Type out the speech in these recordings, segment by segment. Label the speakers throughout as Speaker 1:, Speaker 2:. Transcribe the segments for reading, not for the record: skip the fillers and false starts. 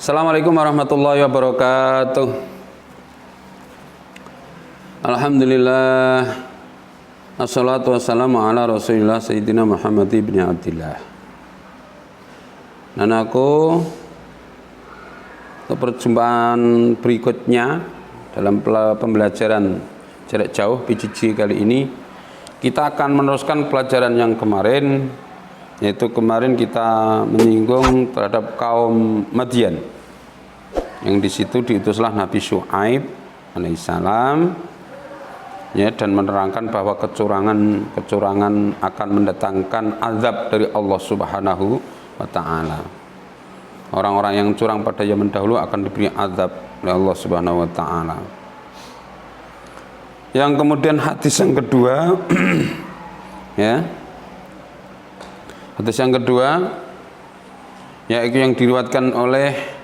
Speaker 1: Assalamualaikum warahmatullahi wabarakatuh. Alhamdulillah. Assalatu wassalamu ala Rasulillah Sayyidina Muhammad ibn Abdillah. Dan aku untuk perjumpaan berikutnya dalam pembelajaran jarak jauh PJJ kali ini, kita akan meneruskan pelajaran yang kemarin, yaitu kemarin kita menyinggung terhadap kaum Madian, yang di situ diutuslah Nabi Syuaib alaihissalam, ya, dan menerangkan bahwa kecurangan akan mendatangkan azab dari Allah Subhanahu wa taala. Orang-orang yang curang pada zaman dahulu akan diberi azab oleh Allah Subhanahu wa taala. Yang kemudian hadis yang kedua ya. Hadis yang kedua yaitu yang diriwayatkan oleh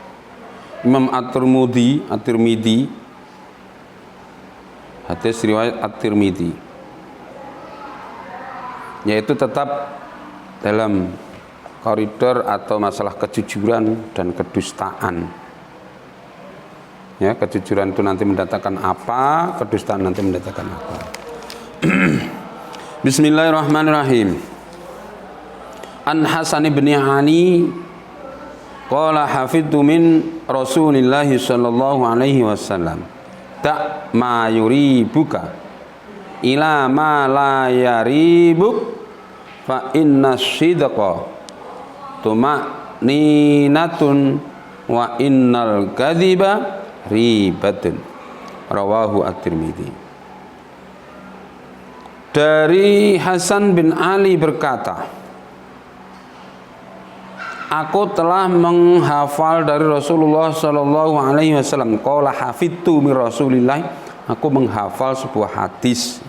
Speaker 1: Imam At-Tirmidzi, hadis riwayat At-Tirmidzi, yaitu tetap dalam koridor atau masalah kejujuran dan kedustaan. Ya, kejujuran itu nanti mendatangkan apa, kedustaan nanti mendatangkan apa. Bismillahirrahmanirrahim. An Hasan bin Ali qala hafidtu min Rasulillah sallallahu alaihi wasallam da ma yuribuka ila ma la yaribuk fa inna sidqa tuma'ninatun wa innal kadhiba ribatun. Rawahu At-Tirmidzi. Dari Hasan bin Ali berkata, aku telah menghafal dari Rasulullah Sallallahu Alaihi Wasallam. Qala hafidtu min Rasulillah. Aku menghafal sebuah hadis.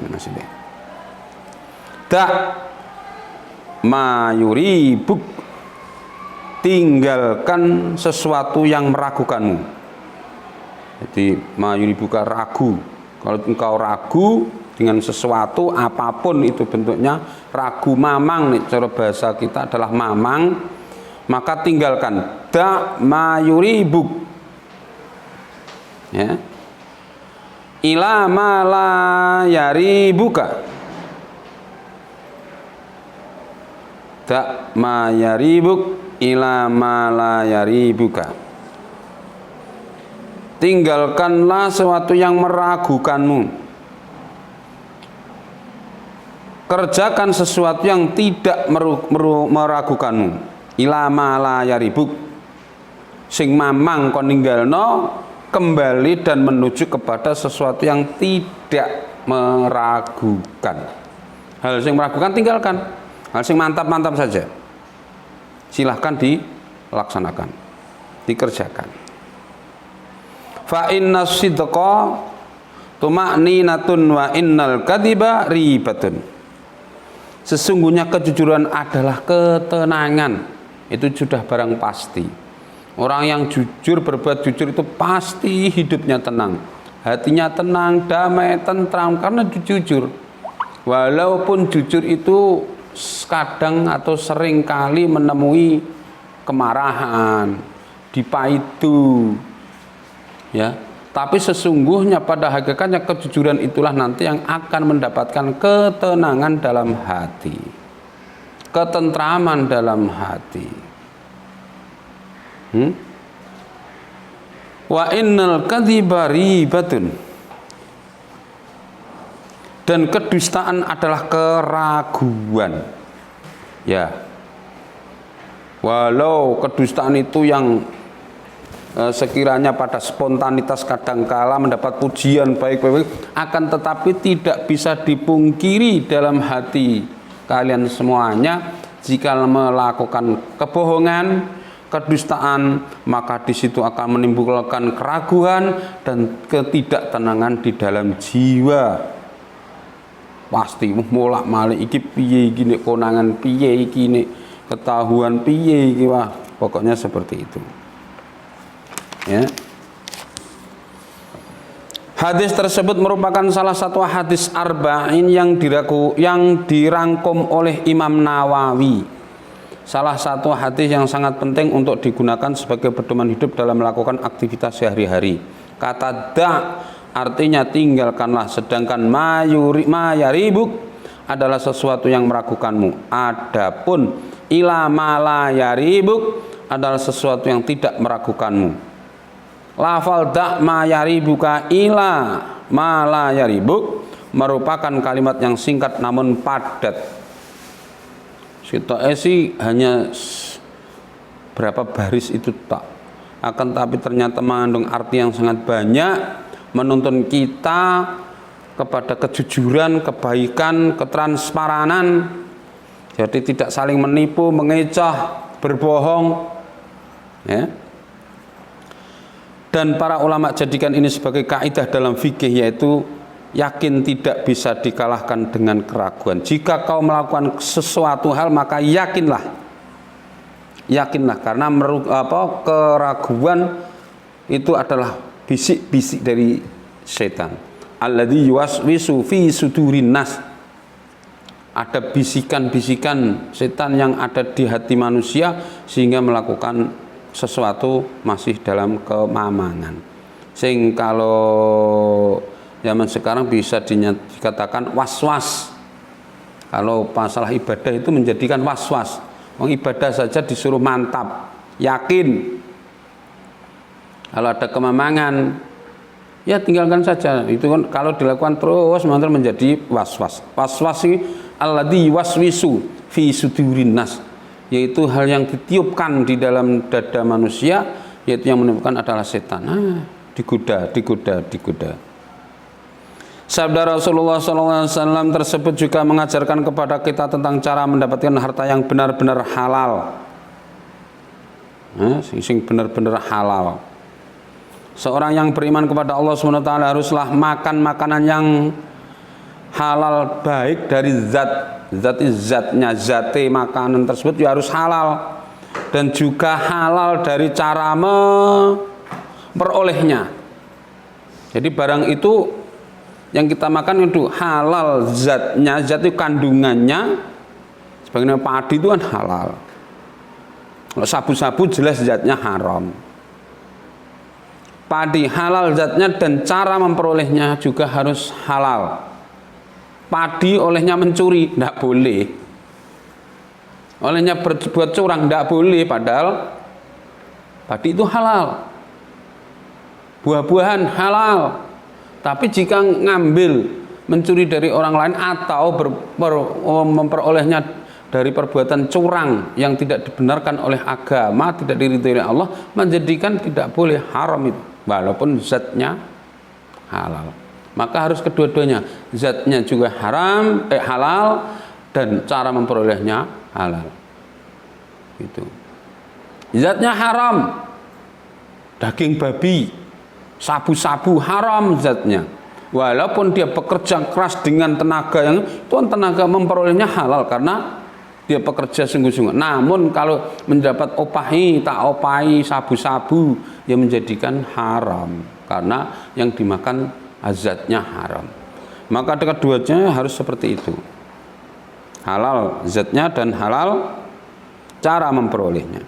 Speaker 1: Da ma yuribuk, tinggalkan sesuatu yang meragukanmu. Jadi ma yuribuka, ragu. Kalau engkau ragu dengan sesuatu apapun itu bentuknya, ragu, mamang nih, cara bahasa kita adalah mamang, maka tinggalkan. Da ma yuribuk, ya, ila ma la yaribuka. Da ma yaribuk ila ma la yaribuka. Tinggalkanlah sesuatu yang meragukanmu, kerjakan sesuatu yang tidak meragukanmu. Ila ma la yaribuk, sing mamang kon ninggalno, kembali dan menuju kepada sesuatu yang tidak meragukan. Hal sing meragukan tinggalkan, hal sing mantap-mantap saja silahkan dilaksanakan, dikerjakan. Fa inna sidqa tuma'ninatun wa innal kadhiba ribatun. Sesungguhnya kejujuran adalah ketenangan. Itu sudah barang pasti. Orang yang jujur, berbuat jujur itu pasti hidupnya tenang, hatinya tenang, damai, tentram, karena jujur. Walaupun jujur itu kadang atau sering kali menemui kemarahan, dipaidu, ya, tapi sesungguhnya pada hakikatnya kejujuran itulah nanti yang akan mendapatkan ketenangan dalam hati, ketentraman dalam hati. Wa innal kadhiba ribatun, dan kedustaan adalah keraguan. Ya, walau kedustaan itu yang sekiranya pada spontanitas kadangkala mendapat pujian baik-baik, akan tetapi tidak bisa dipungkiri dalam hati kalian semuanya, jika melakukan kebohongan, kedustaan, maka di situ akan menimbulkan keraguan dan ketidaktenangan di dalam jiwa. Pasti mulak malik iki piye iki, nek konangan piye iki, nek ketahuan piye iki, wah pokoknya seperti itu. Ya. Hadis tersebut merupakan salah satu hadis arba'in yang dirangkum oleh Imam Nawawi salah satu hadis yang sangat penting untuk digunakan sebagai pedoman hidup dalam melakukan aktivitas sehari-hari. Kata da artinya tinggalkanlah, sedangkan mayaribuk adalah sesuatu yang meragukanmu. Adapun ila malayaribuk adalah sesuatu yang tidak meragukanmu. Lafal da mayaribuka ila malayaribuk merupakan kalimat yang singkat namun padat. Sitoke sih hanya berapa baris itu tak, akan tapi ternyata mengandung arti yang sangat banyak, menuntun kita kepada kejujuran, kebaikan, ketransparanan. Jadi tidak saling menipu, mengecoh, berbohong, ya. Dan para ulama jadikan ini sebagai kaidah dalam fikih, yaitu yakin tidak bisa dikalahkan dengan keraguan. Jika kau melakukan sesuatu hal maka yakinlah, karena keraguan itu adalah bisik-bisik dari setan. Alladzi yuwaswisu fi sudurin nas. Ada bisikan-bisikan setan yang ada di hati manusia sehingga melakukan sesuatu masih dalam kemamangan. Sing kalau zaman sekarang bisa dikatakan was-was. Kalau masalah ibadah itu menjadikan was-was. Ibadah saja disuruh mantap, yakin. Kalau ada kemamangan, ya tinggalkan saja. Itu kan kalau dilakukan terus menjadi was-was. Was-was ini alladzi waswisu fi sudurin nas, yaitu hal yang ditiupkan di dalam dada manusia, yaitu yang menimbulkan adalah setan. Digoda. Sabda Rasulullah SAW tersebut juga mengajarkan kepada kita tentang cara mendapatkan harta yang benar-benar halal. Sing benar-benar halal. Seorang yang beriman kepada Allah SWT haruslah makan makanan yang halal, baik dari zatnya makanan tersebut ya harus halal, dan juga halal dari cara memperolehnya. Jadi barang itu yang kita makan itu halal zatnya, zat itu kandungannya. Sebagaimana padi itu kan halal. Kalau sabu-sabu jelas zatnya haram. Padi halal zatnya dan cara memperolehnya juga harus halal. Padi olehnya mencuri, tidak boleh. Olehnya berbuat curang, tidak boleh. Padahal padi itu halal. Buah-buahan halal. Tapi jika ngambil, mencuri dari orang lain atau memperolehnya dari perbuatan curang yang tidak dibenarkan oleh agama, tidak diridhoi oleh Allah, menjadikan tidak boleh, haram itu, walaupun zatnya halal. Maka harus kedua-duanya, zatnya juga halal dan cara memperolehnya halal. Itu. Zatnya haram, daging babi, sabu-sabu haram zatnya, walaupun dia bekerja keras dengan tenaga yang tenaga memperolehnya halal karena dia bekerja sungguh-sungguh. Namun kalau mendapat tak opahi sabu-sabu yang menjadikan haram karena yang dimakan zatnya haram. Maka kedua-duanya harus seperti itu, halal zatnya dan halal cara memperolehnya.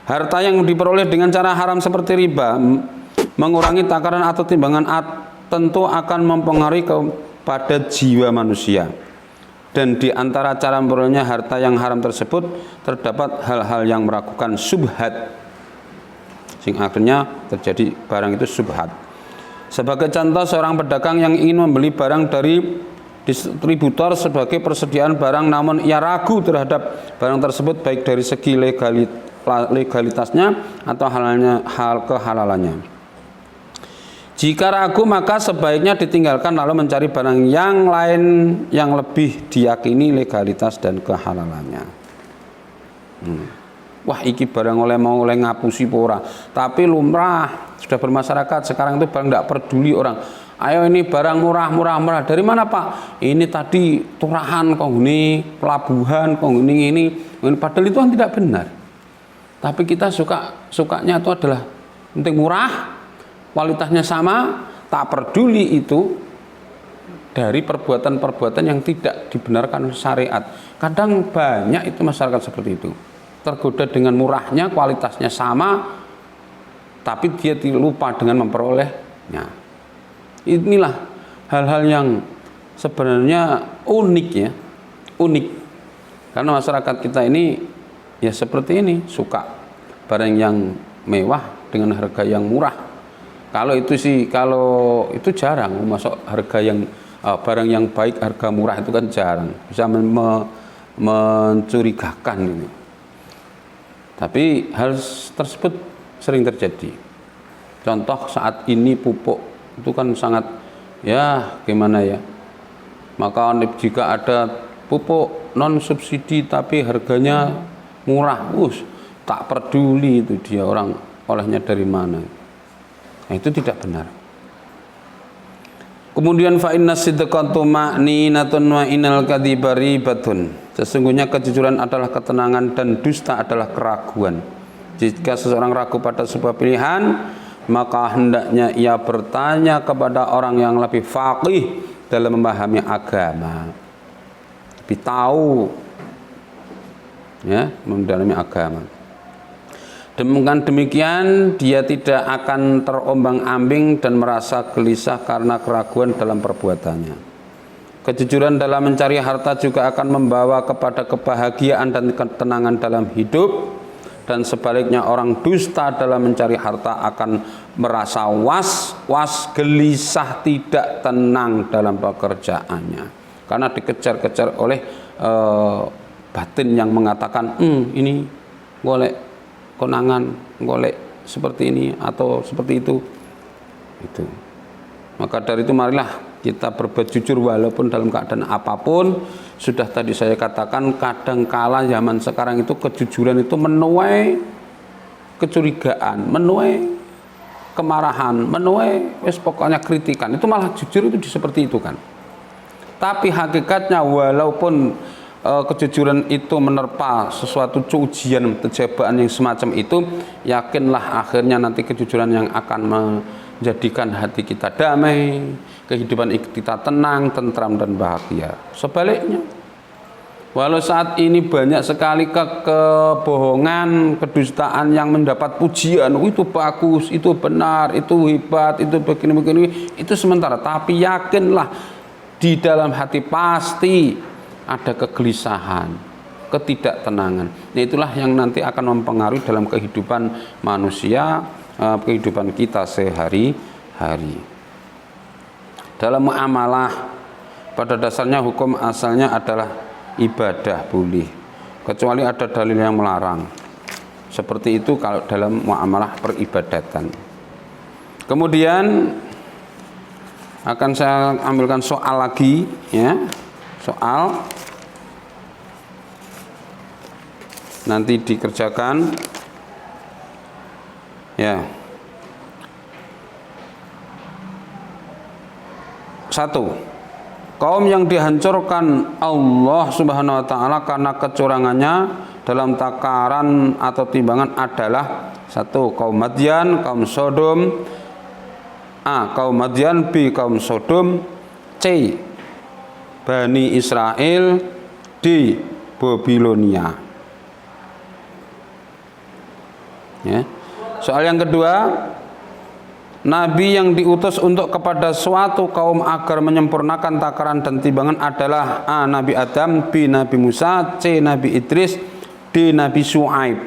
Speaker 1: Harta yang diperoleh dengan cara haram seperti riba, mengurangi takaran atau timbangan tentu akan mempengaruhi kepada jiwa manusia. Dan di antara cara memperolehnya harta yang haram tersebut terdapat hal-hal yang meragukan, subhat, sing akhirnya terjadi barang itu subhat. Sebagai contoh, seorang pedagang yang ingin membeli barang dari distributor sebagai persediaan barang, namun ia ragu terhadap barang tersebut baik dari segi legalitasnya atau kehalalannya. Jika ragu maka sebaiknya ditinggalkan lalu mencari barang yang lain yang lebih diyakini legalitas dan kehalalannya. Wah, iki barang oleh ngapusi pora, tapi lumrah sudah bermasyarakat sekarang itu barang tidak peduli orang. Ayo ini barang murah. Dari mana Pak? Ini tadi turahan kok ini, pelabuhan kok ini. Padahal itu kan tidak benar. Tapi kita sukanya itu adalah penting murah, kualitasnya sama, tak peduli itu dari perbuatan-perbuatan yang tidak dibenarkan oleh syariat. Kadang banyak itu masyarakat seperti itu. tergoda dengan murahnya, kualitasnya sama, tapi dia lupa dengan memperolehnya. Inilah hal-hal yang sebenarnya unik ya, unik. Karena masyarakat kita ini ya seperti ini, suka barang yang mewah dengan harga yang murah. Kalau itu jarang, masuk harga yang barang yang baik harga murah itu kan jarang, bisa mencurigakan ini. Tapi hal tersebut sering terjadi. Contoh saat ini pupuk itu kan sangat ya gimana ya. Maka jika ada pupuk non subsidi tapi harganya murah, tak peduli itu dia orang olehnya dari mana. Nah, itu tidak benar. Kemudian fa inna sidqa tuma'ninatun wa innal kadhiba ribatun. Sesungguhnya kejujuran adalah ketenangan dan dusta adalah keraguan. Jika seseorang ragu pada sebuah pilihan, maka hendaknya ia bertanya kepada orang yang lebih faqih dalam memahami agama, lebih tahu ya, mendalami agama. Demikian dia tidak akan terombang-ambing dan merasa gelisah karena keraguan dalam perbuatannya. Kejujuran dalam mencari harta juga akan membawa kepada kebahagiaan dan ketenangan dalam hidup, dan sebaliknya orang dusta dalam mencari harta akan merasa was-was, gelisah, tidak tenang dalam pekerjaannya karena dikejar-kejar oleh batin yang mengatakan ini golek konangan, golek seperti ini atau seperti itu. Maka dari itu marilah kita berbuat jujur walaupun dalam keadaan apapun. Sudah tadi saya katakan, kadangkala zaman sekarang itu kejujuran itu menuai kecurigaan, menuai kemarahan, menuai pokoknya kritikan. Itu malah jujur itu seperti itu kan. Tapi hakikatnya walaupun kejujuran itu menerpa sesuatu ujian, cobaan yang semacam itu, yakinlah akhirnya nanti kejujuran yang akan menjadikan hati kita damai, kehidupan kita tenang, tentram dan bahagia. Sebaliknya, walau saat ini banyak sekali kebohongan, kedustaan yang mendapat pujian, itu bagus, itu benar, itu hebat, itu begini-begini, itu sementara. Tapi yakinlah di dalam hati pasti ada kegelisahan, ketidaktenangan. Nah, itulah yang nanti akan mempengaruhi dalam kehidupan manusia, kehidupan kita sehari-hari. Dalam muamalah pada dasarnya hukum asalnya adalah ibadah boleh, kecuali ada dalil yang melarang. Seperti itu kalau dalam muamalah peribadatan. Kemudian akan saya ambilkan soal lagi ya. Soal nanti dikerjakan ya. 1. Kaum yang dihancurkan Allah Subhanahu wa taala karena kecurangannya dalam takaran atau timbangan adalah 1. Kaum Madyan, kaum Sodom. A. Kaum Madyan, B. Kaum Sodom, C. Bani Israel, D. Babilonia. Ya. Soal yang kedua, Nabi yang diutus untuk kepada suatu kaum agar menyempurnakan takaran dan timbangan adalah A. Nabi Adam, B. Nabi Musa, C. Nabi Idris, D. Nabi Syuaib.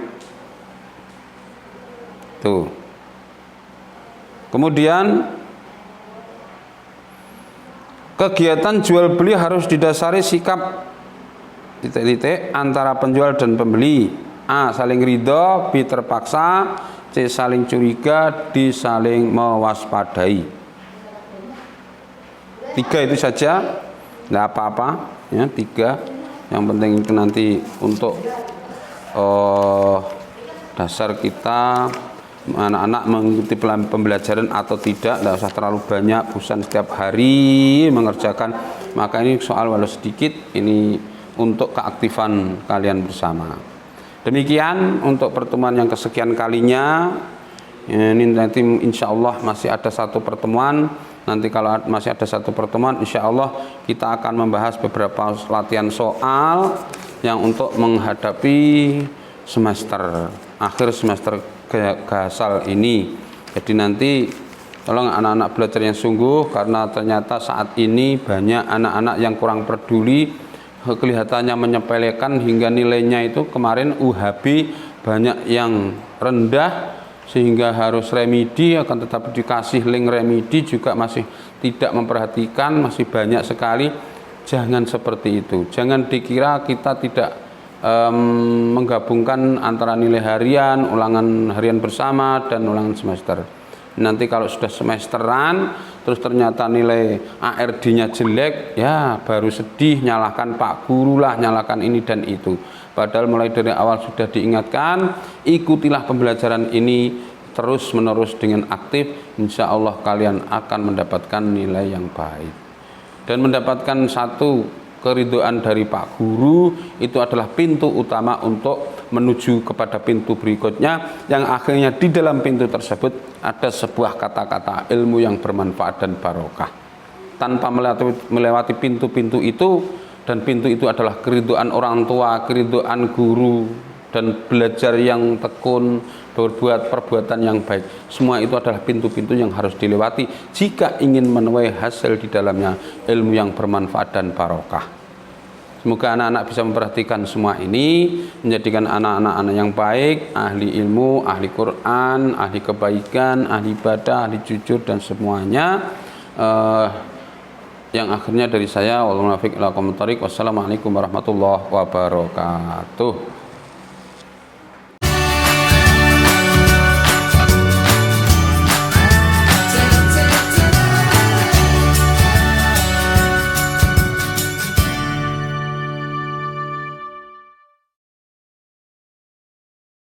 Speaker 1: Tuh. Kemudian kegiatan jual beli harus didasari sikap titik-titik antara penjual dan pembeli. A. Saling ridho, B. Terpaksa, C. Saling curiga, D. Saling mewaspadai. 3 itu saja, tidak apa-apa ya, 3. Yang penting itu nanti untuk dasar kita, anak-anak mengikuti pembelajaran atau tidak usah terlalu banyak, bosan setiap hari mengerjakan. Maka ini soal walau sedikit, ini untuk keaktifan kalian bersama. Demikian untuk pertemuan yang kesekian kalinya. Ini nanti insya Allah masih ada satu pertemuan. Nanti kalau masih ada satu pertemuan, insya Allah kita akan membahas beberapa latihan soal yang untuk menghadapi semester akhir semester gasal ini. Jadi nanti tolong anak-anak belajar yang sungguh, karena ternyata saat ini banyak anak-anak yang kurang peduli, kelihatannya menyepelekan hingga nilainya itu kemarin UHB banyak yang rendah sehingga harus remedi, akan tetapi dikasih link remedi juga masih tidak memperhatikan, masih banyak sekali. Jangan seperti itu. Jangan dikira kita tidak menggabungkan antara nilai harian, ulangan harian bersama dan ulangan semester. Nanti kalau sudah semesteran terus ternyata nilai ARD-nya jelek, ya baru sedih, nyalahkan Pak Guru lah, nyalahkan ini dan itu. Padahal mulai dari awal sudah diingatkan, ikutilah pembelajaran ini terus menerus dengan aktif, insya Allah kalian akan mendapatkan nilai yang baik. Dan mendapatkan satu keridhaan dari Pak Guru itu adalah pintu utama untuk menuju kepada pintu berikutnya, yang akhirnya di dalam pintu tersebut ada sebuah kata-kata ilmu yang bermanfaat dan barokah. Tanpa melewati pintu-pintu itu, dan pintu itu adalah keridhaan orang tua, keridhaan guru, dan belajar yang tekun, berbuat perbuatan yang baik, semua itu adalah pintu-pintu yang harus dilewati jika ingin menuai hasil di dalamnya ilmu yang bermanfaat dan barokah. Semoga anak-anak bisa memperhatikan semua ini, menjadikan anak-anak yang baik, ahli ilmu, ahli Quran, ahli kebaikan, ahli ibadah, ahli jujur, dan semuanya. Yang akhirnya dari saya, wassalamualaikum warahmatullahi wabarakatuh.